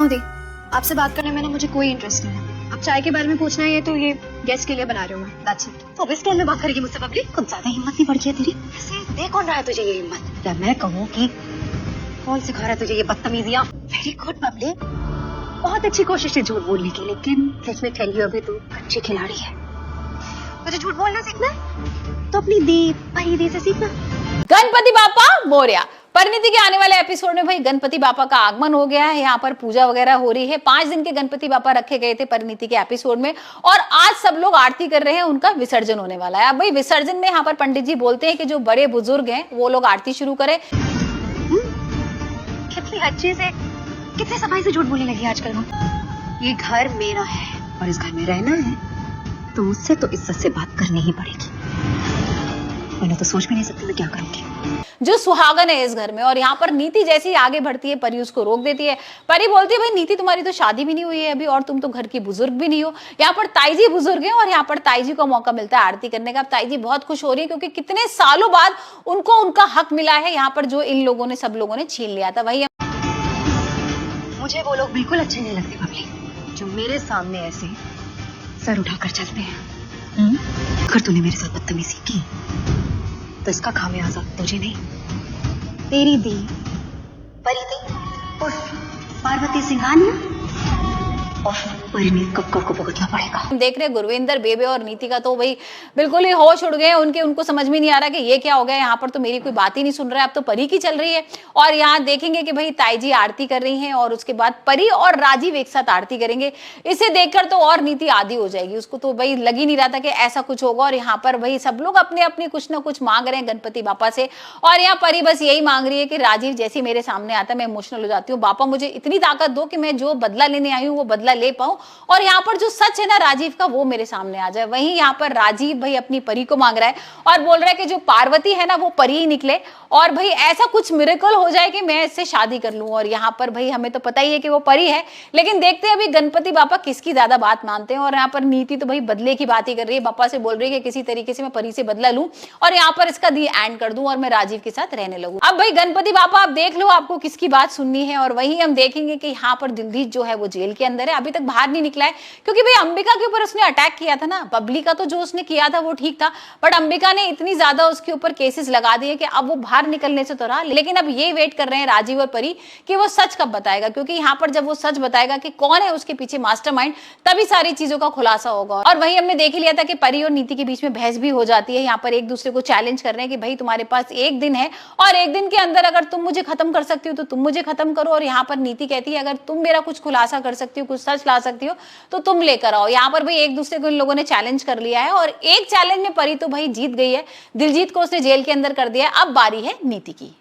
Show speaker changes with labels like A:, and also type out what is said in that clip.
A: मोदी, आपसे बात करने में ना मुझे कोई इंटरेस्ट नहीं है। अब चाय के बारे में पूछना है तो ये गेस्ट के लिए बना रही हूँ मैं। That's it.
B: तो अब इस टोन में बात करेगी मुझसे पब्लिक? कुछ ज्यादा हिम्मत नहीं बढ़ गई है तेरी? वैसे दे कौन रहा है तुझे ये हिम्मत? या मैं कहूँ कि कौन सिखा रहा है तुझे ये बदतमीजियाँ? वेरी गुड पब्लिक, बहुत अच्छी कोशिश है झूठ बोलने की, लेकिन सच में टेल यू अभी तू अच्छी खिलाड़ी है। तुझे झूठ बोलना सीखना है तो अपनी दी परी दी से सीखना।
C: गणपति बापा मोरया। परिणीति के आने वाले एपिसोड में भाई गणपति बापा का आगमन हो गया है। यहाँ पर पूजा वगैरह हो रही है। 5 दिन के गणपति बापा रखे गए थे परिणीति के एपिसोड में और आज सब लोग आरती कर रहे हैं। उनका विसर्जन होने वाला है। अब भाई विसर्जन में यहाँ पर पंडित जी बोलते हैं कि जो बड़े बुजुर्ग हैं वो लोग आरती शुरू करें।
B: कितनी अच्छे से, कितने सफाई से झूठ बोलने लगी आजकल वो। ये घर मेरा है और इस घर में रहना है तो मुझसे तो इज्जत से बात करनी ही पड़ेगी, मैंने तो सोच भी नहीं सकती मैं क्या करूंगी।
C: जो सुहागन है इस घर में। और यहाँ पर नीति जैसी ही आगे बढ़ती है परी उसको रोक देती है। परी बोलती है भाई नीति तुम्हारी तो शादी भी नहीं हुई है अभी और तुम तो घर की बुजुर्ग भी नहीं हो। यहाँ पर ताई जी बुजुर्ग हैं और यहाँ पर ताई जी को मौका मिलता है आरती करने का। अब ताई जी बहुत खुश हो रही है क्योंकि कितने सालों बाद उनको उनका हक मिला है यहाँ पर जो इन लोगों ने सब लोगों ने छीन लिया था। वही
B: मुझे वो लोग बिल्कुल अच्छे नहीं लगते पब्लिक जो मेरे सामने ऐसे सर उठाकर चलते हैं। अगर तूने मेरे साथ बदतमीजी की तो इसका खामियाजा तुझे नहीं, तेरी दी परी दी उर्फ पार्वती सिंघानिया और परिणीत कक्कर को भुगतना पड़ेगा।
C: हम देख रहे हैं गुरविंदर, बेबे और नीति का तो भाई बिल्कुल ही होश उड़ गए। उनको समझ में नहीं आ रहा कि ये क्या हो गया। यहाँ पर तो मेरी कोई बात ही नहीं सुन रहा है। अब तो परी की चल रही है और यहाँ देखेंगे कि भाई ताई जी आरती कर रही हैं और उसके बाद परी और राजीव एक साथ आरती करेंगे। इसे देखकर तो और नीति आदी हो जाएगी। उसको तो भाई लग ही नहीं रहा था कि ऐसा कुछ होगा। और यहाँ पर भाई सब लोग अपने अपने कुछ ना कुछ मांग रहे हैं गणपति बापा से और यहाँ परी बस यही मांग रही है कि राजीव जैसे मेरे सामने आता है मैं इमोशनल हो जाती हूँ। बापा मुझे इतनी ताकत दो कि मैं जो बदला लेने आई हूँ वो बदला ले पाऊं और यहाँ पर जो सच है ना राजीव का वो मेरे सामने आ जाए। वहीं यहाँ पर राजीव भाई अपनी परी को मांग रहा है और बोल रहा है कि जो पार्वती है ना वो परी ही निकले और भाई ऐसा कुछ मिरेकल हो जाए कि मैं इससे शादी कर लूं। और यहाँ पर भाई हमें तो पता ही है कि वो परी है, लेकिन देखते हैं अभी गणपति बापा किसकी ज्यादा बात मानते हैं। और यहाँ पर नीति तो भाई बदले की बात ही कर रही है। बापा से बोल रही है कि किसी तरीके से मैं परी से बदला लूं और यहाँ पर इसका दी एंड कर दूं और मैं राजीव के साथ रहने लगूं। अब भाई गणपति बापा आप देख लो आपको किसकी बात सुननी है। और वही हम देखेंगे कि यहाँ पर दिलजीत जो है वो जेल के अंदर है, अभी तक बाहर नहीं निकला है क्योंकि भाई अंबिका के ऊपर उसने अटैक किया था ना। बबली का तो जो उसने किया था वो ठीक था, बट अंबिका ने इतनी ज्यादा उसके ऊपर केसेस लगा दिए कि अब वो बाहर निकलने से तो रहा। लेकिन अब ये वेट कर रहे हैं राजीव और परी कि वो सच कब बताएगा, क्योंकि यहाँ पर जब वो सच बताएगा कि कौन है उसके पीछे मास्टरमाइंड तभी सारी चीजों का खुलासा होगा। और वही हमने देख लिया था कि परी और नीति के बीच में बहस भी हो जाती है। यहाँ पर एक दूसरे को चैलेंज कर रहे हैं कि भाई तुम्हारे पास 1 दिन है और 1 दिन के अंदर अगर तुम मुझे खत्म कर सकती हो तो तुम मुझे खत्म करो। और यहाँ पर नीति कहती है अगर तुम मेरा कुछ खुलासा कर सकती हो, कुछ सच ला सकती हो तो तुम लेकर आओ। यहाँ पर भाई एक दूसरे को इन लोगों ने चैलेंज कर लिया है और एक चैलेंज में परी तो भाई जीत गई है। दिलजीत को उसने जेल के अंदर कर दिया है। अब बारी है नीति की।